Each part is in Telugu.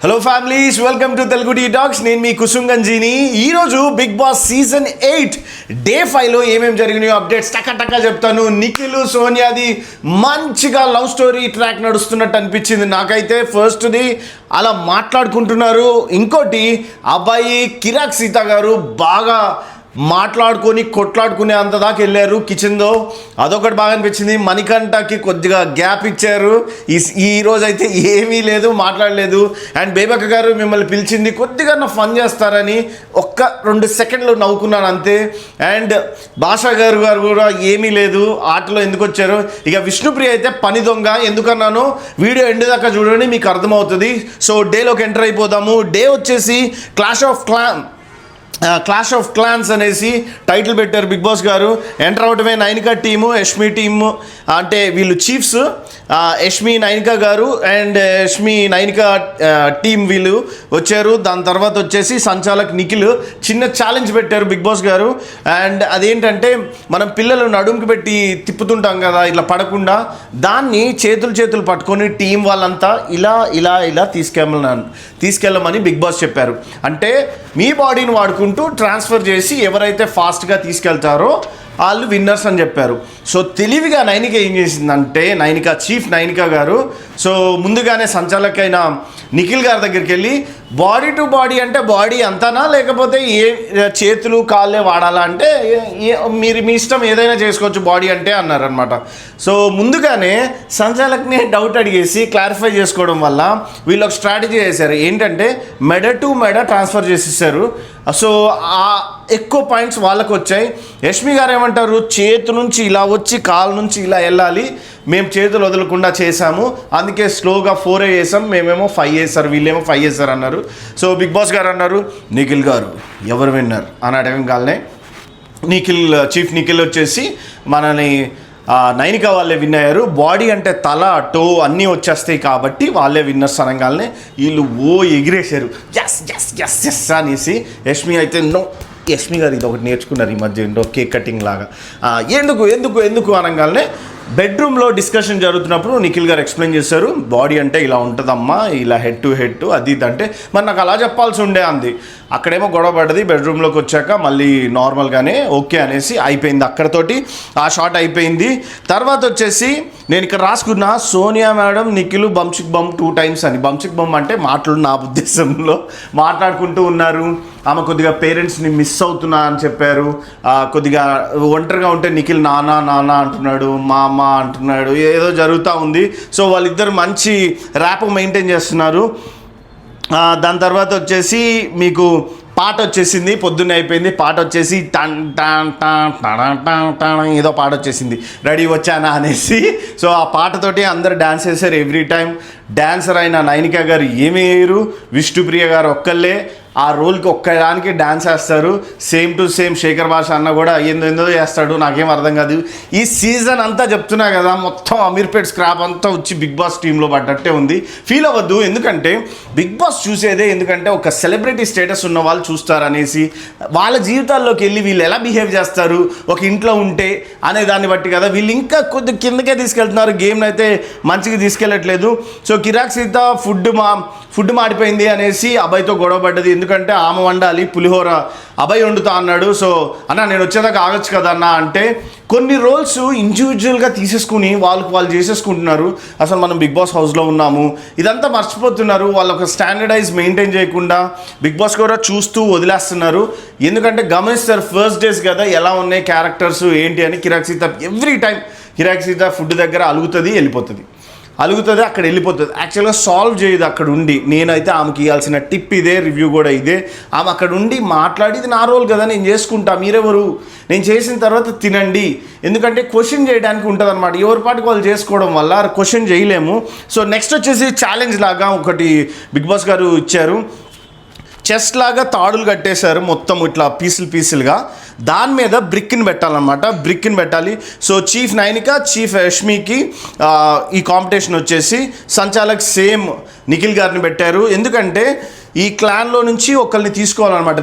Hello families, welcome to Telugu tea talks. నేను మీ కుసుంగంజీని. ఈరోజు బిగ్ బాస్ సీజన్ 8 డే 5లో ఏమేమి జరిగినాయో అప్డేట్స్ టక్క చెప్తాను. నిఖిల్ సోనియాది మంచిగా లవ్ స్టోరీ ట్రాక్ నడుస్తున్నట్టు అనిపించింది నాకైతే. ఫస్ట్ది అలా మాట్లాడుకుంటున్నారు. ఇంకోటి అబ్బాయి కిరాక్ సీత గారు బాగా మాట్లాడుకొని కొట్లాడుకునే అంత దాకా వెళ్ళారు కిచెన్లో. అదొకటి బాగా అనిపించింది. మణికంఠకి కొద్దిగా గ్యాప్ ఇచ్చారు. ఈ రోజు అయితే ఏమీ లేదు, మాట్లాడలేదు. అండ్ బేబక్క గారు మిమ్మల్ని పిలిచింది కొద్దిగా నా ఫన్ చేస్తారని 1-2 సెకండ్లు నవ్వుకున్నాను అంతే. అండ్ భాషా గారు కూడా ఏమీ లేదు, ఆటలో ఎందుకు వచ్చారు. ఇక విష్ణుప్రియ అయితే పని దొంగ. ఎందుకన్నాను వీడియో ఎండ్ దాకా చూడండి, మీకు అర్థమవుతుంది. సో డేలోకి ఎంటర్ అయిపోదాము. డే వచ్చేసి క్లాష్ ఆఫ్ క్లాన్స్ అనేసి టైటిల్ పెట్టారు బిగ్ బాస్ గారు. ఎంటర్ అవటమే నైనికా టీము, యష్మి టీము, అంటే వీళ్ళు చీఫ్స్. యష్మి నైనికా గారు అండ్ యష్మి నైనికా టీం వీళ్ళు వచ్చారు. దాని తర్వాత వచ్చేసి సంచాలక్ నిఖిల్ చిన్న ఛాలెంజ్ పెట్టారు బిగ్ బాస్ గారు. అండ్ అదేంటంటే మనం పిల్లలు నడుముకి పెట్టి తిప్పుతుంటాం కదా ఇట్లా పడకుండా, దాన్ని చేతులు పట్టుకొని టీం వాళ్ళంతా ఇలా తీసుకెళ్ళమని బిగ్ బాస్ చెప్పారు. అంటే మీ బాడీని వాడుకుంటూ ట్రాన్స్ఫర్ చేసి ఎవరైతే ఫాస్ట్గా తీసుకెళ్తారో వాళ్ళు విన్నర్స్ అని చెప్పారు. సో తెలివిగా నైనిక ఏం చేసిందంటే, చీఫ్ నైనికా గారు సో ముందుగానే సంచాలకైన నిఖిల్ గారి దగ్గరికి వెళ్ళి బాడీ టు బాడీ అంటే బాడీ అంతానా లేకపోతే ఏ చేతులు కాళ్ళే వాడాలా అంటే మీరు మీ ఇష్టం ఏదైనా చేసుకోవచ్చు బాడీ అంటే అన్నారనమాట. సో ముందుగానే సంచాలక్ని డౌట్ అడిగేసి క్లారిఫై చేసుకోవడం వల్ల వీళ్ళు ఒక స్ట్రాటజీ చేశారు. ఏంటంటే మెడ టు మెడ ట్రాన్స్ఫర్ చేసేసారు. సో ఆ ఎక్కువ పాయింట్స్ వాళ్ళకు వచ్చాయి. యష్మి గారు ఏమంటారు, చేతు నుంచి ఇలా వచ్చి కాలు నుంచి ఇలా వెళ్ళాలి, మేము చేతులు వదలకుండా చేశాము, అందుకే స్లోగా 4 వేసాం, మేమేమో 5 వేసారు, వీళ్ళేమో 5 వేసారు అన్నారు. సో బిగ్ బాస్ గారు అన్నారు, నిఖిల్ గారు ఎవరు విన్నారు అని అడగం కాలనే చీఫ్ నిఖిల్ వచ్చేసి మనని నైనికా వాళ్ళే విన్ అయ్యారు. బాడీ అంటే తల టో అన్నీ వచ్చేస్తాయి కాబట్టి వాళ్ళే విన్నర్స్ అనగానే వీళ్ళు ఎగిరేశారు ఎస్ అనేసి. యష్మి అయితే యష్మి గారు ఇది ఒకటి నేర్చుకున్నారు ఈ మధ్య కేక్ కటింగ్ లాగా. ఎందుకు అనగానే బెడ్రూమ్లో డిస్కషన్ జరుగుతున్నప్పుడు నిఖిల్ గారు ఎక్స్ప్లెయిన్ చేశారు, బాడీ అంటే ఇలా ఉంటుందమ్మా, ఇలా హెడ్ టు హెడ్ అది ఇది అంటే. మరి నాకు అలా చెప్పాల్సి ఉండే అంది. అక్కడేమో గొడవ పడ్డది. బెడ్రూమ్లోకి వచ్చాక మళ్ళీ నార్మల్గానే ఓకే అనేసి అయిపోయింది. అక్కడతోటి ఆ షాట్ అయిపోయింది. తర్వాత వచ్చేసి నేను ఇక్కడ రాసుకున్న Sonia madam Nikhil బంచిక్ bum 2 times అని. బంచిక్ బమ్ అంటే మాటలు నా ఉద్దేశంలో మాట్లాడుకుంటూ ఉన్నారు. ఆమె కొద్దిగా పేరెంట్స్ని మిస్ అవుతున్నా అని చెప్పారు. కొద్దిగా ఒంటరిగా ఉంటే నిఖిల్ నాన్న అంటున్నాడు, మా అమ్మ అంటున్నాడు, ఏదో జరుగుతూ ఉంది. సో వాళ్ళిద్దరు మంచి ర్యాప్ మెయింటైన్ చేస్తున్నారు. దాని తర్వాత వచ్చేసి మీకు పాట వచ్చేసింది. పొద్దున్నే అయిపోయింది. పాట వచ్చేసి ఏదో పాట వచ్చేసింది, రెడీ వచ్చానా అనేసి. సో ఆ పాటతోటి అందరు డ్యాన్స్ చేశారు. ఎవ్రీ టైం డ్యాన్సర్ అయిన నైనికా గారు ఏమీ వేయరు, విష్ణుప్రియ గారు ఒక్కళ్ళే ఆ రోల్కి ఒక్కదానికి డ్యాన్స్ వేస్తారు. సేమ్ టు సేమ్ శేఖర్ భాష అన్న కూడా ఏందో చేస్తాడు, నాకేం అర్థం కాదు. ఈ సీజన్ అంతా చెప్తున్నా కదా, మొత్తం అమీర్పేట్ స్క్రాప్ అంతా వచ్చి బిగ్ బాస్ టీంలో పడ్డట్టే ఉంది. ఫీల్ అవ్వద్దు, ఎందుకంటే బిగ్ బాస్ చూసేదే ఎందుకంటే ఒక సెలబ్రిటీ స్టేటస్ ఉన్న వాళ్ళు చూస్తారనేసి. వాళ్ళ జీవితాల్లోకి వెళ్ళి వీళ్ళు ఎలా బిహేవ్ చేస్తారు ఒక ఇంట్లో ఉంటే అనే దాన్ని బట్టి కదా. వీళ్ళు ఇంకా కొద్ది కిందకే తీసుకెళ్తున్నారు, గేమ్ని అయితే మంచిగా తీసుకెళ్ళట్లేదు. సో కిరాక్ సీత ఫుడ్ మాడిపోయింది అనేసి అబ్బాయితో గొడవ పడ్డది. ఎందుకంటే ఆమె వండాలి, పులిహోర అబ్బాయి వండుతా అన్నాడు. సో అన్న నేను వచ్చేదాకా ఆగొచ్చు కదా అన్న అంటే, కొన్ని రోల్స్ ఇండివిజువల్గా తీసేసుకుని వాళ్ళు చేసేసుకుంటున్నారు. అసలు మనం బిగ్ బాస్ హౌస్లో ఉన్నాము ఇదంతా మర్చిపోతున్నారు. వాళ్ళు ఒక స్టాండర్డైజ్ మెయింటైన్ చేయకుండా బిగ్ బాస్ కూడా చూస్తూ వదిలేస్తున్నారు. ఎందుకంటే గమనిస్తారు ఫస్ట్ డేస్ కదా ఎలా ఉన్నాయి క్యారెక్టర్స్ ఏంటి అని. కిరాక్ సీత ఎవ్రీ టైం కిరాక్ సీత ఫుడ్ దగ్గర అలుగుతుంది అక్కడ వెళ్ళిపోతుంది. యాక్చువల్గా సాల్వ్ చేయదు అక్కడ ఉండి. నేనైతే ఆమెకి ఇవ్వాల్సిన టిప్ ఇదే, రివ్యూ కూడా ఇదే. ఆమె అక్కడ ఉండి మాట్లాడి ఇది నా రోల్ కదా నేను చేసుకుంటా, మీరెవరు, నేను చేసిన తర్వాత తినండి. ఎందుకంటే క్వశ్చన్ చేయడానికి ఉంటుంది అనమాట. ఎవరి పాటికి వాళ్ళు చేసుకోవడం వల్ల క్వశ్చన్ చేయలేము. సో నెక్స్ట్ వచ్చేసి ఛాలెంజ్ లాగా ఒకటి బిగ్ బాస్ గారు ఇచ్చారు. చెస్ట్ లాగా తాడులు కట్టేశారు మొత్తం ఇట్లా పీసులుగా. దాని మీద బ్రిక్ని పెట్టాలి. సో చీఫ్ నైనికా, చీఫ్ యష్మికి ఈ కాంపిటీషన్ వచ్చేసి సంచాలక్ సేమ్ నిఖిల్ గారిని పెట్టారు. ఎందుకంటే ఈ క్లాన్లో నుంచి ఒకరిని తీసుకోవాలన్నమాట.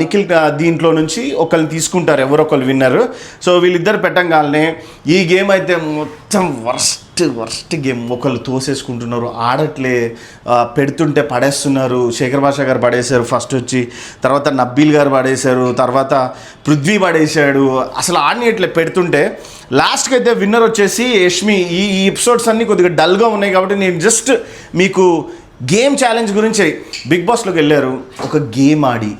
నిఖిల్ దీంట్లో నుంచి ఒకరిని తీసుకుంటారు, ఎవరొకరు విన్నర్. సో వీళ్ళిద్దరు పెట్టంగానే ఈ గేమ్ అయితే మొత్తం వర్స్ట్ వర్స్ట్ గేమ్. ఒకళ్ళు తోసేసుకుంటున్నారు, ఆడట్లే, పెడుతుంటే పడేస్తున్నారు. శేఖర్ భాష గారు పడేశారు ఫస్ట్ వచ్చి, తర్వాత నబ్బీల్ గారు పడేశారు, తర్వాత పృథ్వీ పడేశాడు. అసలు ఆడనియట్లే పెడుతుంటే. లాస్ట్కి అయితే విన్నర్ వచ్చేసి యష్మి. ఈ ఎపిసోడ్స్ అన్నీ కొద్దిగా డల్గా ఉన్నాయి కాబట్టి నేను జస్ట్ మీకు గేమ్ ఛాలెంజ్ గురించి. బిగ్ బాస్లోకి వెళ్ళారు, ఒక గేమ్ ఆడి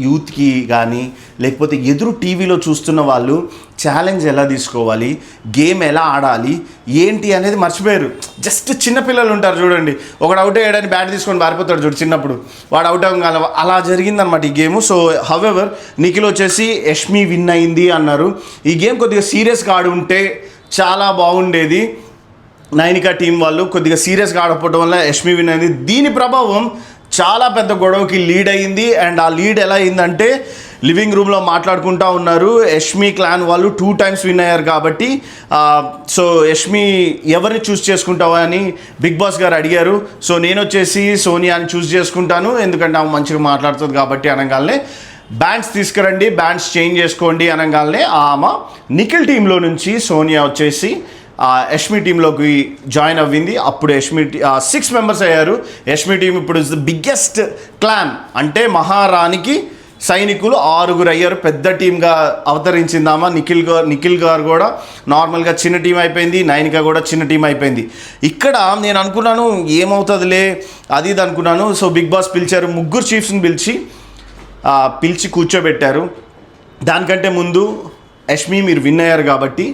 యూత్కి కానీ లేకపోతే ఎదురు టీవీలో చూస్తున్న వాళ్ళు ఛాలెంజ్ ఎలా తీసుకోవాలి, గేమ్ ఎలా ఆడాలి ఏంటి అనేది మర్చిపోయారు. జస్ట్ చిన్నపిల్లలు ఉంటారు చూడండి, ఒకడు అవుట్ అయ్యాడని బ్యాట్ తీసుకొని పారిపోతాడు చూడు చిన్నప్పుడు, వాడు అవుట్ అవ్వగానే అలా జరిగిందనమాట ఈ గేమ్. సో హౌఎవర్ నిఖిల్ వచ్చేసి యష్మి విన్ అయింది అన్నారు. ఈ గేమ్ కొద్దిగా సీరియస్గా ఆడి ఉంటే చాలా బాగుండేది. నైనికా టీం వాళ్ళు కొద్దిగా సీరియస్గా ఆడకపోవడం వల్ల యష్మి విన్ అయింది. దీని ప్రభావం చాలా పెద్ద గొడవకి లీడ్ అయ్యింది. అండ్ ఆ లీడ్ ఎలా అయిందంటే లివింగ్ రూమ్లో మాట్లాడుకుంటూ ఉన్నారు. యష్మి క్లాన్ వాళ్ళు 2 times విన్ అయ్యారు కాబట్టి సో యష్మి ఎవరిని చూస్ చేసుకుంటావా అని బిగ్ బాస్ గారు అడిగారు. సో నేను వచ్చేసి సోనియాని చూస్ చేసుకుంటాను, ఎందుకంటే ఆమె మంచిగా మాట్లాడుతుంది కాబట్టి అనగానే. బ్యాండ్స్ తీసుకురండి, బ్యాండ్స్ చేంజ్ చేసుకోండి అనగానే ఆమె నిఖిల్ టీంలో నుంచి సోనియా వచ్చేసి యష్మి టీంలోకి జాయిన్ అవ్వింది. అప్పుడు యష్మి 6 members అయ్యారు. యష్మి టీం ఇప్పుడు ఇస్ ద బిగ్గెస్ట్ క్లాన్, అంటే మహారాణికి సైనికులు 6 అయ్యారు. పెద్ద టీంగా అవతరించిందామా. నిఖిల్ గారు కూడా నార్మల్గా చిన్న టీం అయిపోయింది, నైనికా కూడా చిన్న టీం అయిపోయింది. ఇక్కడ నేను అనుకున్నాను ఏమవుతుందిలే అది ఇది అనుకున్నాను. సో బిగ్ బాస్ పిలిచారు, 3 చీఫ్స్ని పిలిచి కూర్చోబెట్టారు. దానికంటే ముందు యష్మి మీరు విన్ అయ్యారు కాబట్టి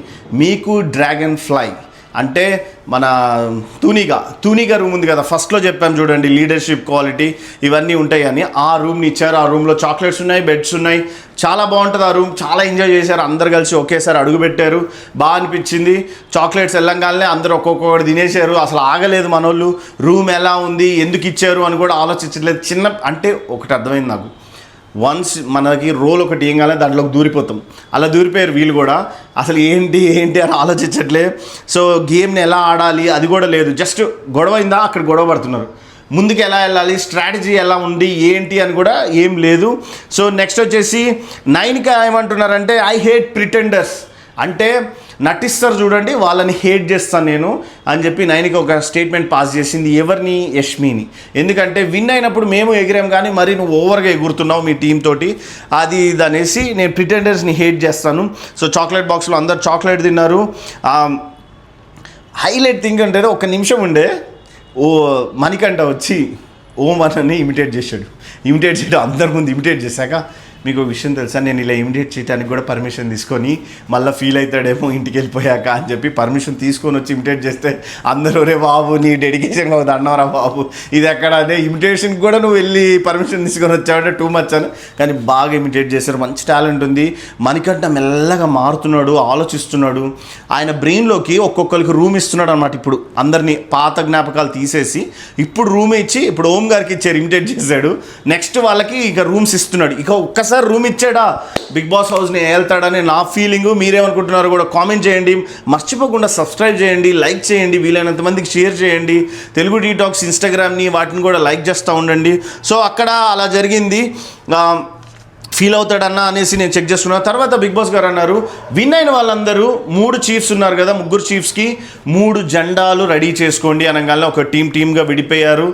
మీకు డ్రాగన్ ఫ్లై అంటే మన తూనిగా రూమ్ ఉంది కదా, ఫస్ట్లో చెప్పాను చూడండి, లీడర్షిప్ క్వాలిటీ ఇవన్నీ ఉంటాయని. ఆ రూమ్ని ఇచ్చారు. ఆ రూమ్లో చాక్లెట్స్ ఉన్నాయి, బెడ్స్ ఉన్నాయి, చాలా బాగుంటుంది ఆ రూమ్. చాలా ఎంజాయ్ చేశారు, అందరు కలిసి ఒకేసారి అడుగుపెట్టారు, బాగా అనిపించింది. చాక్లెట్స్ వెళ్ళంగానే అందరూ ఒక్కొక్కటి తినేశారు. అసలు ఆగలేదు మనోళ్ళు. రూమ్ ఎలా ఉంది, ఎందుకు ఇచ్చారు అని కూడా ఆలోచించలేదు. అంటే ఒకటి అర్థమైంది నాకు, వన్స్ మనకి రోల్ ఒకటి ఏం కాలేదు దాంట్లోకి దూరిపోతాం. అలా దూరిపోయారు వీళ్ళు కూడా. అసలు ఏంటి అని ఆలోచించట్లే. సో గేమ్ని ఎలా ఆడాలి అది కూడా లేదు. జస్ట్ గొడవ అయిందా అక్కడ గొడవ పడుతున్నారు. ముందుకు ఎలా వెళ్ళాలి, స్ట్రాటజీ ఎలా ఉంది ఏంటి అని కూడా ఏం లేదు. సో నెక్స్ట్ వచ్చేసి నైనికా ఏమంటున్నారంటే ఐ హేట్ ప్రిటెండర్స్, అంటే నటిస్తారు చూడండి వాళ్ళని హేట్ చేస్తాను నేను అని చెప్పి నైనికా ఒక స్టేట్మెంట్ పాస్ చేసింది. ఎవరిని? యష్మిని. ఎందుకంటే విన్ అయినప్పుడు మేము ఎగిరాం కానీ మరి నువ్వు ఓవర్గా ఎగురుతున్నావు మీ టీం తోటి, అది ఇది అనేసి నేను ప్రిటెండర్స్ని హేట్ చేస్తాను. సో చాక్లెట్ బాక్స్లో అందరు చాక్లెట్ తిన్నారు. హైలైట్ థింగ్ అంటే ఒక నిమిషం ఉండే మణికంఠ వచ్చి ఓం అని ఇమిటేట్ చేయడం అందరి ముందు ఇమిటేట్ చేశాక, మీకు విషయం తెలుసా, నేను ఇలా ఇమిడియేట్ చేయడానికి కూడా పర్మిషన్ తీసుకొని మళ్ళీ ఫీల్ అవుతాడేమో ఇంటికి వెళ్ళిపోయాక అని చెప్పి పర్మిషన్ తీసుకొని వచ్చి ఇమిటేట్ చేస్తే అందరూ రే బాబు నీ డెడికేషన్ అవుతుంది అన్నవరా బాబు, ఇది ఎక్కడ అదే ఇమిటేషన్కి కూడా నువ్వు వెళ్ళి పర్మిషన్ తీసుకొని వచ్చావంటే టూ మచ్ అని. కానీ బాగా ఇమిటేట్ చేశారు, మంచి టాలెంట్ ఉంది. మణికంఠ మెల్లగా మారుతున్నాడు, ఆలోచిస్తున్నాడు. ఆయన బ్రెయిన్లోకి ఒక్కొక్కరికి రూమ్ ఇస్తున్నాడు అనమాట. ఇప్పుడు అందరినీ పాత జ్ఞాపకాలు తీసేసి ఇప్పుడు రూమ్ ఇచ్చి, ఇప్పుడు ఓం గారికి ఇచ్చారు, ఇమిటేట్ చేశాడు. నెక్స్ట్ వాళ్ళకి ఇక రూమ్స్ ఇస్తున్నాడు. ఇక ఒక్కసారి రూమ్ ఇచ్చాడా బిగ్ బాస్ హౌస్ని వెళ్తాడని నా ఫీలింగు. మీరేమనుకుంటున్నారో కూడా కామెంట్ చేయండి. మర్చిపోకుండా సబ్స్క్రైబ్ చేయండి, లైక్ చేయండి, వీలైనంత మందికి షేర్ చేయండి. తెలుగు డీటాక్స్ ఇన్స్టాగ్రామ్ని వాటిని కూడా లైక్ చేస్తూ ఉండండి. సో అక్కడ అలా జరిగింది. ఫీల్ అవుతాడన్నా అనేసి నేను చెక్ చేస్తున్నా. తర్వాత బిగ్ బాస్ గారు అన్నారు, విన్ అయిన వాళ్ళందరూ 3 చీఫ్స్ ఉన్నారు కదా, 3 చీఫ్స్కి 3 జెండాలు రెడీ చేసుకోండి అనగానే ఒక టీమ్గా విడిపోయారు.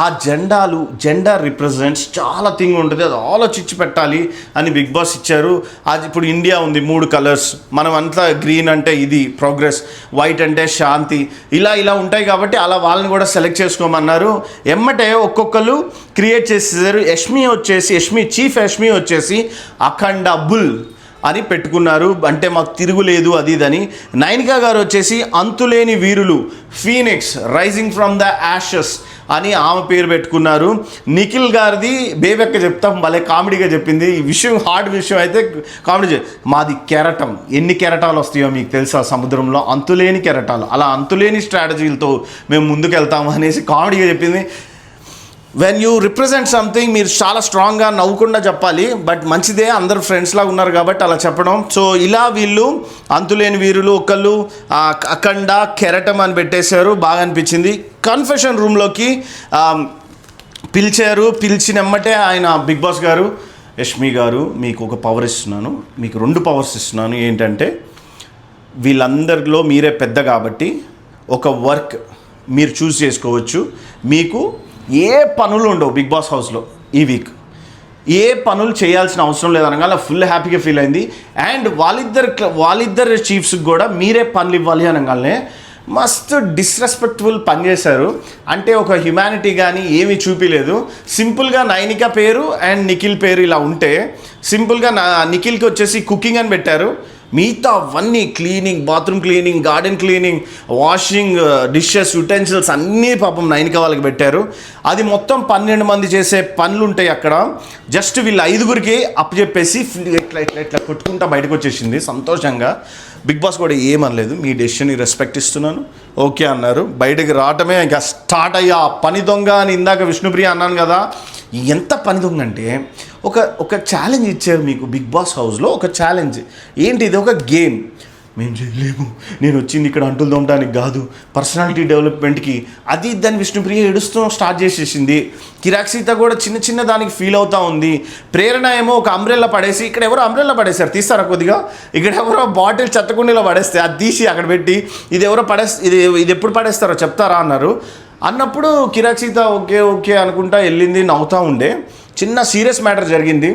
ఆ జెండర్ రిప్రజెంట్స్ చాలా థింగ్ ఉంటుంది, అది ఆలోచించి పెట్టాలి అని బిగ్ బాస్ ఇచ్చారు. అది ఇప్పుడు ఇండియా ఉంది 3 కలర్స్, మనం అంతా గ్రీన్ అంటే ఇది ప్రోగ్రెస్, వైట్ అంటే శాంతి, ఇలా ఉంటాయి కాబట్టి అలా వాళ్ళని కూడా సెలెక్ట్ చేసుకోమన్నారు. ఎమ్మటే ఒక్కొక్కరు క్రియేట్ చేసేసారు. చీఫ్ యష్మి వచ్చేసి అఖండ బుల్ అని పెట్టుకున్నారు, అంటే మాకు తిరుగులేదు అది ఇదని. నైనికా గారు వచ్చేసి అంతులేని వీరులు, phoenix rising from the ashes అని ఆమె పేరు పెట్టుకున్నారు. నిఖిల్ గారిది బేబెక్క చెప్తాం, భలే కామెడీగా చెప్పింది. ఈ విషయం హార్డ్ విషయం అయితే కామెడీ. మాది కెరటం, ఎన్ని కెరటాలు వస్తాయో మీకు తెలుసా సముద్రంలో, అంతులేని కెరటాలు, అలా అంతులేని స్ట్రాటజీలతో మేము ముందుకు వెళ్తాము అనేసి కామెడీగా చెప్పింది. వెన్ యూ రిప్రజెంట్ సంథింగ్ మీరు చాలా స్ట్రాంగ్గా నవ్వకుండా చెప్పాలి, బట్ మంచిదే, అందరు ఫ్రెండ్స్ లాగా ఉన్నారు కాబట్టి అలా చెప్పడం. సో ఇలా వీళ్ళు అంతులేని వీరులు, ఒకళ్ళు అఖండ కెరటం అని పెట్టేశారు, బాగా అనిపించింది. కన్ఫెషన్ రూమ్లోకి పిలిచినమ్మటే ఆయన బిగ్ బాస్ గారు, యష్మి గారు మీకు ఒక పవర్ ఇస్తున్నాను, మీకు 2 పవర్స్ ఇస్తున్నాను. ఏంటంటే వీళ్ళందరిలో మీరే పెద్ద కాబట్టి ఒక వర్క్ మీరు చూస్ చేసుకోవచ్చు. మీకు ఏ పనులు ఉండవు బిగ్ బాస్ హౌస్లో ఈ వీక్, ఏ పనులు చేయాల్సిన అవసరం లేదనగా అలా ఫుల్ హ్యాపీగా ఫీల్ అయింది. అండ్ వాళ్ళిద్దరు చీఫ్స్కి కూడా మీరే పనులు ఇవ్వాలి అనగానే మస్తు డిస్రెస్పెక్ట్ఫుల్ పని చేశారు. అంటే ఒక హ్యుమానిటీ కానీ ఏమీ చూపించలేదు. సింపుల్గా నైనిక పేరు అండ్ నిఖిల్ పేరు ఇలా ఉంటే సింపుల్గా నిఖిల్కి వచ్చేసి కుకింగ్ అని పెట్టారు. మిగతా అవన్నీ cleaning, bathroom cleaning, garden cleaning, washing, dishes, utensils అన్నీ పాపం నైనిక వాళ్ళకి పెట్టారు. అది మొత్తం 12 మంది చేసే పనులు ఉంటాయి అక్కడ. జస్ట్ వీళ్ళు 5గురికి అప్పచెప్పేసి ఇట్లా ఇట్లా ఇట్లా కొట్టుకుంటా బయటకు వచ్చేసింది సంతోషంగా. బిగ్ బాస్ కూడా ఏమనలేదు, మీ డెసిషన్ని రెస్పెక్ట్ ఇస్తున్నాను ఓకే అన్నారు. బయటకు రావటమే ఇంకా స్టార్ట్ అయ్యా. పని దొంగ అని ఇందాక విష్ణుప్రియ అన్నాను కదా, ఎంత పని దొంగ అంటే ఒక ఛాలెంజ్ ఇచ్చారు మీకు బిగ్ బాస్ హౌస్లో. ఒక ఛాలెంజ్ ఏంటి, ఇది ఒక గేమ్. మేము చేయలేము, నేను వచ్చింది ఇక్కడ అంటులు తోమడానికి కాదు, పర్సనాలిటీ డెవలప్మెంట్కి, అది దాన్ని విష్ణుప్రియ ఏడుస్తూ స్టార్ట్ చేసేసింది. కిరాక్ సీత కూడా చిన్న దానికి ఫీల్ అవుతూ ఉంది. ప్రేరణ ఏమో ఒక అంబ్రెల్లా పడేసి, ఇక్కడ ఎవరో అంబ్రెల్లా పడేశారు తీస్తారా కొద్దిగా, ఇక్కడ ఎవరో బాటిల్ చెత్తకుండీలో పడేస్తే అది తీసి అక్కడ పెట్టి ఇది ఎవరో ఇది ఎప్పుడు పడేస్తారో చెప్తారా అన్నారు. అన్నప్పుడు కిరాక్ సీత ఓకే ఓకే అనుకుంటా వెళ్ళింది, నవ్వుతూ ఉండే. చిన్న సీరియస్ మ్యాటర్ జరిగింది.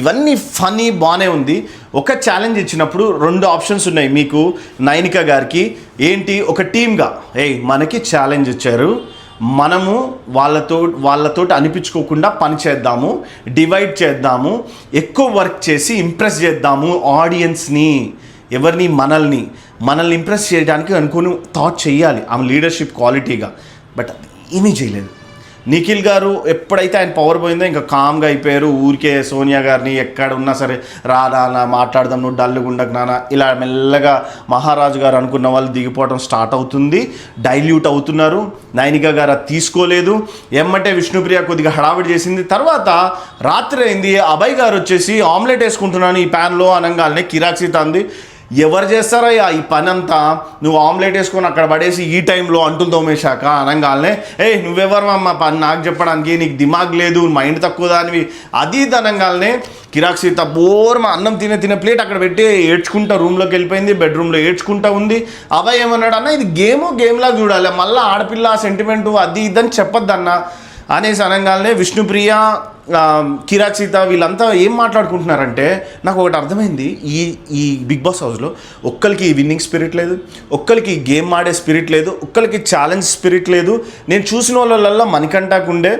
ఇవన్నీ ఫనీ బాగానే ఉంది. ఒక ఛాలెంజ్ ఇచ్చినప్పుడు 2 ఆప్షన్స్ ఉన్నాయి మీకు నైనిక గారికి. ఏంటి, ఒక టీమ్గా మనకి ఛాలెంజ్ ఇచ్చారు, మనము వాళ్ళతో అనిపించుకోకుండా పని చేద్దాము, డివైడ్ చేద్దాము, ఎక్కువ వర్క్ చేసి ఇంప్రెస్ చేద్దాము ఆడియన్స్ని, ఎవరిని మనల్ని ఇంప్రెస్ చేయడానికి అనుకుని థాట్ చేయాలి ఆమె లీడర్షిప్ క్వాలిటీగా. బట్ ఏమీ చేయలేదు. నిఖిల్ గారు ఎప్పుడైతే ఆయన పవర్ పోయిందో ఇంకా కామ్గా అయిపోయారు. ఊరికే సోనియా గారిని ఎక్కడ ఉన్నా సరే రా నాన్న మాట్లాడదాం, నువ్వు డల్లుగా ఉండకు నాన్న, ఇలా మెల్లగా మహారాజు గారు అనుకున్న వాళ్ళు దిగిపోవడం స్టార్ట్ అవుతుంది. డైల్యూట్ అవుతున్నారు. నైనిక గారు అది తీసుకోలేదు. ఎమ్మటే విష్ణుప్రియ కొద్దిగా హడావిడి చేసింది. తర్వాత రాత్రి అయింది, అభయ్ గారు వచ్చేసి ఆమ్లెట్ వేసుకుంటున్నాను ఈ ప్యాన్లో అనగానే కిరాక్ సీత అంది, ఎవరు చేస్తారయ్యా ఈ పని అంతా, నువ్వు ఆమ్లెట్ వేసుకొని అక్కడ పడేసి ఈ టైంలో అంటులు తోమేశాక అనగానే నువ్వెవరు అమ్మ పని నాకు చెప్పడానికి, నీకు దిమాగ్ లేదు, మైండ్ తక్కువ దానివి, అది అనగానే కిరాక్ సీత బోర్మ అన్నం తినే ప్లేట్ అక్కడ పెట్టి ఏడ్చుకుంటా రూమ్లోకి వెళ్ళిపోయింది. బెడ్రూమ్లో ఏడ్చుకుంటా ఉంది. అబ్బాయి ఏమన్నాడు, అన్న ఇది గేమ్లా చూడాలి, మళ్ళీ ఆడపిల్ల సెంటిమెంటు అది ఇదని చెప్పొద్దన్న అనేసి అనగానే విష్ణుప్రియ, కిరాక్ సీత వీళ్ళంతా ఏం మాట్లాడుకుంటున్నారంటే నాకు ఒకటి అర్థమైంది. ఈ బిగ్ బాస్ హౌస్లో ఒక్కరికి విన్నింగ్ స్పిరిట్ లేదు, ఒక్కరికి గేమ్ ఆడే స్పిరిట్ లేదు, ఒక్కరికి ఛాలెంజ్ స్పిరిట్ లేదు. నేను చూసిన వాళ్ళల్లో మణికంఠకు ఉండే,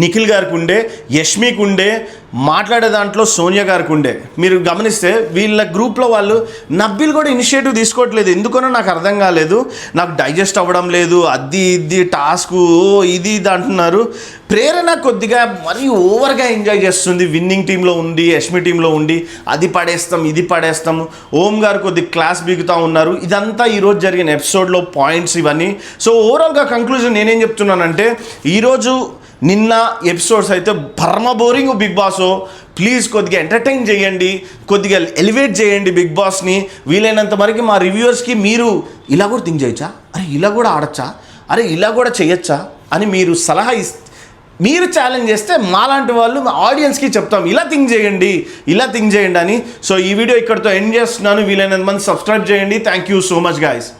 నిఖిల్ గారికి ఉండే, యష్మికి ఉండే, మాట్లాడే దాంట్లో సోనియా గారికి ఉండే. మీరు గమనిస్తే వీళ్ళ గ్రూప్లో వాళ్ళు నబ్బీలు కూడా ఇనిషియేటివ్ తీసుకోవట్లేదు. ఎందుకనో నాకు అర్థం కాలేదు. నాకు డైజెస్ట్ అవ్వడం లేదు, ఇది టాస్క్ ఇది అంటున్నారు. ప్రేరణ కొద్దిగా మరీ ఓవర్గా ఎంజాయ్ చేస్తుంది. విన్నింగ్ టీంలో ఉంది, యష్మి టీంలో ఉండి అది పడేస్తాం ఇది పడేస్తాము. ఓం గారు కొద్దిగా క్లాస్ బిగుతూ ఉన్నారు. ఇదంతా ఈరోజు జరిగిన ఎపిసోడ్లో పాయింట్స్ ఇవన్నీ. సో ఓవరాల్గా కంక్లూజన్ నేనేం చెప్తున్నానంటే, ఈరోజు నిన్న ఎపిసోడ్స్ అయితే పరమ బోరింగ్. బిగ్ బాస్ ప్లీజ్ కొద్దిగా ఎంటర్టైన్ చేయండి, కొద్దిగా ఎలివేట్ చేయండి బిగ్ బాస్ని. వీలైనంత వరకు మా రివ్యూవర్స్కి మీరు ఇలా కూడా థింక్ చేయొచ్చా, అరే ఇలా కూడా ఆడచ్చా, అరే ఇలా కూడా చేయొచ్చా అని మీరు సలహా మీరు ఛాలెంజ్ చేస్తే మాలాంటి వాళ్ళు ఆడియన్స్కి చెప్తాం ఇలా థింక్ చేయండి అని. సో ఈ వీడియో ఇక్కడితో ఎండ్ చేస్తున్నాను. వీలైనంత మంది సబ్స్క్రైబ్ చేయండి. Thank you so much guys.